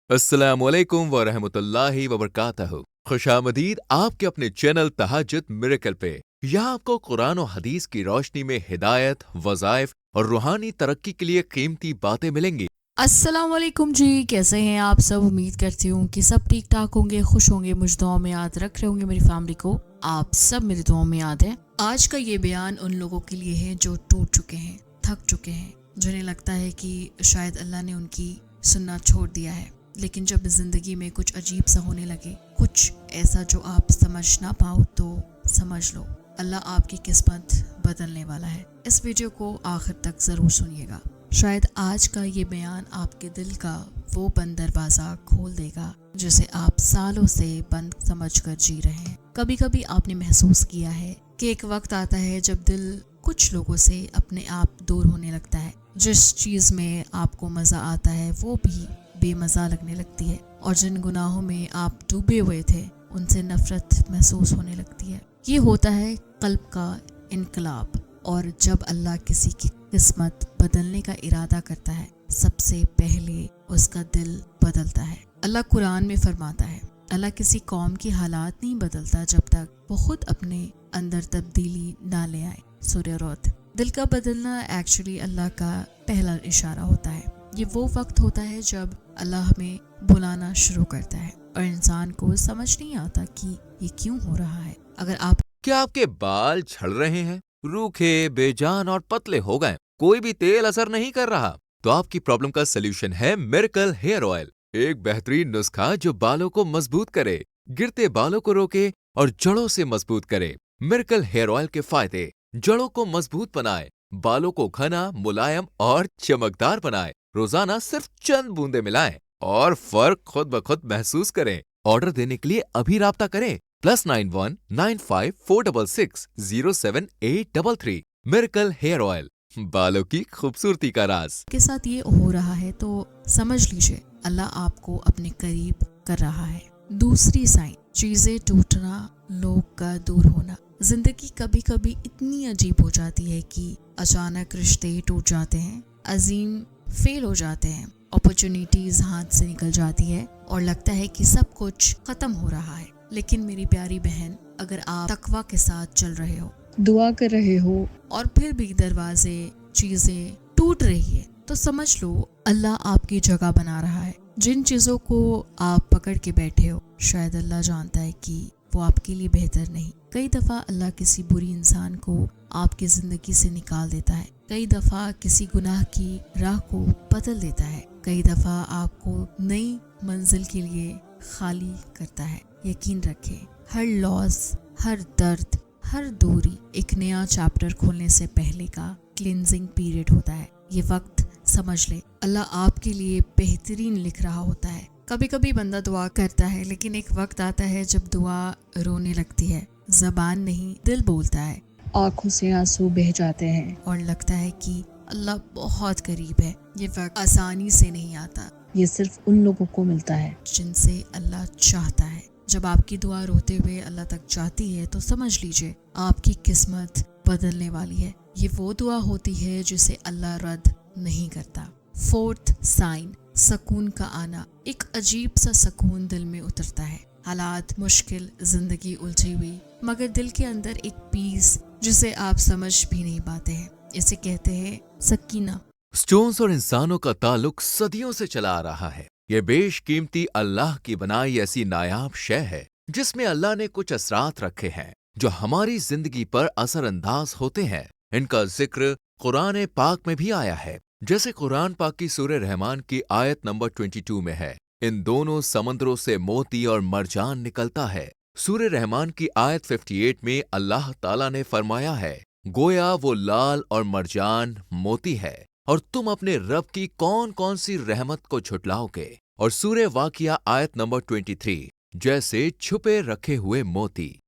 अस्सलामुअलैकुम वरहमतुल्लाहि वबरकातहू। खुशामदीद आपके अपने चैनल तहज्जुद मिरेकल पे। यहाँ आपको कुरान और हदीस की रोशनी में हिदायत, वज़ाइफ और रूहानी तरक्की के लिए कीमती बातें मिलेंगी। अस्सलाम वालेकुम जी, कैसे हैं आप सब। उम्मीद करती हूँ कि सब ठीक ठाक होंगे, खुश होंगे, मुझ दुआओं में याद रख रहे होंगे मेरी फैमिली को। आप सब मेरी दुआओं में याद है। आज का ये बयान उन लोगों के लिए है जो टूट चुके हैं, थक चुके हैं, जिन्हें लगता है कि शायद अल्लाह ने उनकी सुनना छोड़ दिया है। लेकिन जब जिंदगी में कुछ अजीब सा होने लगे, कुछ ऐसा जो आप समझ ना पाओ, तो समझ लो अल्लाह आपकी किस्मत बदलने वाला है। इस वीडियो को आखिर तक जरूर सुनिएगा। शायद आज का ये बयान आपके दिल का वो बंद दरवाजा खोल देगा जिसे आप सालों से बंद समझकर जी रहे हैं। कभी कभी आपने महसूस किया है कि एक वक्त आता है जब दिल कुछ लोगों से अपने आप दूर होने लगता है। जिस चीज में आपको मजा आता है वो भी बेमजा लगने लगती है, और जिन गुनाहों में आप डूबे हुए थे उनसे नफरत महसूस होने लगती है। ये होता है कल्ब का इनकलाब। और जब अल्लाह किसी की किस्मत बदलने का इरादा करता है, सबसे पहले उसका दिल बदलता है। अल्लाह कुरान में फरमाता है, अल्लाह किसी कौम की हालात नहीं बदलता जब तक वो खुद अपने अंदर तब्दीली ना ले आए। सूरह रौद। दिल का बदलना एक्चुअली अल्लाह का पहला इशारा होता है। ये वो वक्त होता है जब अल्लाह हमें बुलाना शुरू करता है और इंसान को समझ नहीं आता कि ये क्यों हो रहा है। अगर आप क्या आपके बाल झड़ रहे हैं, रूखे, बेजान और पतले हो गए, कोई भी तेल असर नहीं कर रहा, तो आपकी प्रॉब्लम का सलूशन है मिरेकल हेयर ऑयल। एक बेहतरीन नुस्खा जो बालों को मजबूत करे, गिरते बालों को रोके और जड़ों से मजबूत करे। मिरेकल हेयर ऑयल के फायदे: जड़ों को मजबूत बनाए, बालों को घना, मुलायम और चमकदार बनाए। रोजाना सिर्फ चंद बूंदे मिलाएं और फर्क खुद ब खुद महसूस करें। ऑर्डर देने के लिए अभी राब्ता करें +919546078833। मिरेकल हेयर ऑयल, बालों की खूबसूरती का राज। के साथ ये हो रहा है तो समझ लीजिए अल्लाह आपको अपने करीब कर रहा है। दूसरी साइन, चीजें टूटना, लोग का दूर होना। जिंदगी कभी कभी इतनी अजीब हो जाती है कि अचानक रिश्ते टूट जाते हैं, अजीम फेल हो जाते हैं, अपॉर्चुनिटीज हाथ से निकल जाती है और लगता है कि सब कुछ खत्म हो रहा है। लेकिन मेरी प्यारी बहन, अगर आप तकवा के साथ चल रहे हो, दुआ कर रहे हो और फिर भी दरवाजे, चीजें टूट रही है, तो समझ लो अल्लाह आपकी जगह बना रहा है। जिन चीजों को आप पकड़ के बैठे हो, शायद अल्लाह जानता है कि वो आपके लिए बेहतर नहीं। कई दफा अल्लाह किसी बुरी इंसान को आपकी जिंदगी से निकाल देता है, कई दफा किसी गुनाह की राह को बदल देता है, कई दफा आपको नई मंजिल के लिए खाली करता है। यकीन रखें, हर लॉस, हर दर्द, हर दूरी एक नया चैप्टर खोलने से पहले का क्लींजिंग पीरियड होता है। ये वक्त समझ ले अल्लाह आपके लिए बेहतरीन लिख रहा होता है। कभी कभी बंदा दुआ करता है, लेकिन एक वक्त आता है जब दुआ रोने लगती है। जबान नहीं, दिल बोलता है, आंखों से आंसू बह जाते हैं और लगता है कि अल्लाह बहुत करीब है। ये वक्त आसानी से नहीं आता, ये सिर्फ उन लोगों को मिलता है जिनसे अल्लाह चाहता है। जब आपकी दुआ रोते हुए अल्लाह तक जाती है तो समझ लीजिए आपकी किस्मत बदलने वाली है। ये वो दुआ होती है जिसे अल्लाह रद्द नहीं करता। फोर्थ साइन, सुकून का आना। एक अजीब सा सुकून दिल में उतरता है। हालात मुश्किल, जिंदगी उलझी हुई, मगर दिल के अंदर एक पीस जिसे आप समझ भी नहीं पाते हैं। इसे कहते हैं सकीना। स्टोन्स और इंसानों का ताल्लुक सदियों से चला आ रहा है। ये बेशकीमती अल्लाह की बनाई ऐसी नायाब शय है जिसमें अल्लाह ने कुछ असरात रखे हैं जो हमारी जिंदगी पर असरअंदाज होते हैं। इनका जिक्र कुरान पाक में भी आया है, जैसे कुरान पाक की सूरह रहमान की आयत नंबर 22 में है, इन दोनों समंदरों से मोती और मरजान निकलता है। सूरह रहमान की आयत 58 में अल्लाह ताला ने फरमाया है, गोया वो लाल और मरजान मोती है और तुम अपने रब की कौन कौन सी रहमत को झुटलाओगे। और सूरह वाकिया आयत नंबर 23, जैसे छुपे रखे हुए मोती।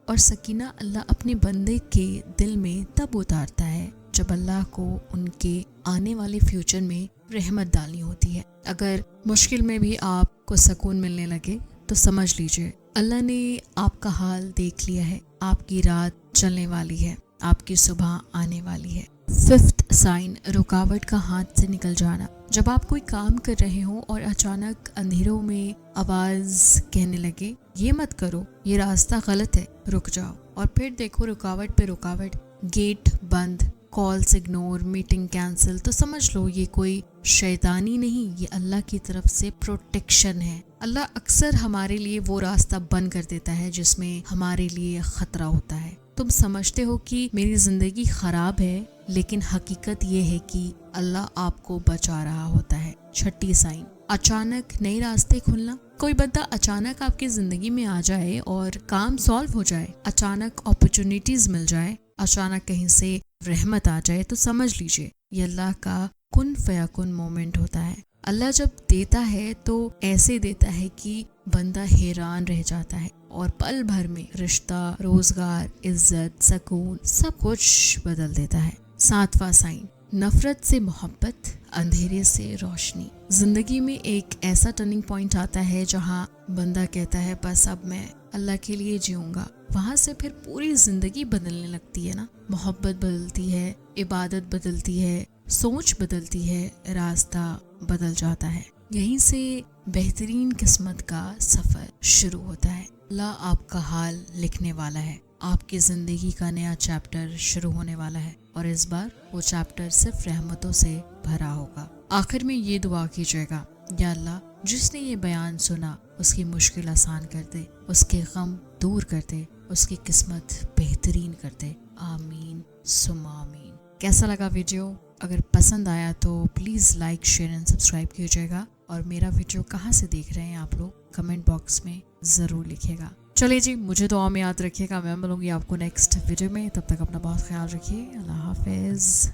और सकीना अल्लाह अपने बंदे के दिल में तब उतारता है जब अल्लाह को उनके आने वाले फ्यूचर में रहमत डालनी होती है। अगर मुश्किल में भी आपको सुकून मिलने लगे तो समझ लीजिए अल्लाह ने आपका हाल देख लिया है। आपकी रात चलने वाली है, आपकी सुबह आने वाली है। 5th साइन, रुकावट का हाथ से निकल जाना। जब आप कोई काम कर रहे हो और अचानक अंधेरों में आवाज कहने लगे ये मत करो, ये रास्ता गलत है, रुक जाओ, और फिर देखो रुकावट पे रुकावट, गेट बंद, कॉल्स इग्नोर, मीटिंग कैंसिल, तो समझ लो ये कोई शैतानी नहीं, ये अल्लाह की तरफ से प्रोटेक्शन है। अल्लाह अक्सर हमारे लिए वो रास्ता बंद कर देता है जिसमें हमारे लिए खतरा होता है। तुम समझते हो कि मेरी जिंदगी खराब है, लेकिन हकीकत ये है कि अल्लाह आपको बचा रहा होता है। 6ठी साइन, अचानक नए रास्ते खुलना। कोई बंदा अचानक आपकी जिंदगी में आ जाए और काम सॉल्व हो जाए, अचानक अपॉर्चुनिटीज मिल जाए, अचानक कहीं से रहमत आ जाए, तो समझ लीजिए ये अल्लाह का कुन फयाकुन मोमेंट होता है। अल्लाह जब देता है तो ऐसे देता है कि बंदा हैरान रह जाता है और पल भर में रिश्ता, रोजगार, इज्जत, सुकून सब कुछ बदल देता है। 7वां साइन, नफरत से मोहब्बत, अंधेरे से रोशनी। जिंदगी में एक ऐसा टर्निंग पॉइंट आता है जहाँ बंदा कहता है बस अब मैं अल्लाह के लिए जीऊंगा। वहाँ से फिर पूरी जिंदगी बदलने लगती है ना। मोहब्बत बदलती है, इबादत बदलती है, सोच बदलती है, रास्ता बदल जाता है। यहीं से बेहतरीन किस्मत का सफर शुरू होता है। अल्लाह आपका हाल लिखने वाला है, आपकी जिंदगी का नया चैप्टर शुरू होने वाला है, और इस बार वो चैप्टर सिर्फ रहमतों से भरा होगा। आखिर में ये दुआ कीजिएगा, या अल्लाह जिसने ये बयान सुना उसकी मुश्किल आसान कर दे, उसके गम दूर कर दे, उसकी किस्मत बेहतरीन कर दे। आमीन सुम्मा आमीन। कैसा लगा वीडियो? अगर पसंद आया तो please like, share and subscribe कीजिएगा, और मेरा वीडियो कहाँ से देख रहे हैं आप लोग कमेंट बॉक्स में ज़रूर लिखिएगा। चलिए जी, मुझे दुआ में याद रखिएगा। मैं मिलूंगी आपको नेक्स्ट वीडियो में, तब तक अपना बहुत ख्याल रखिए। अल्लाह हाफिज़।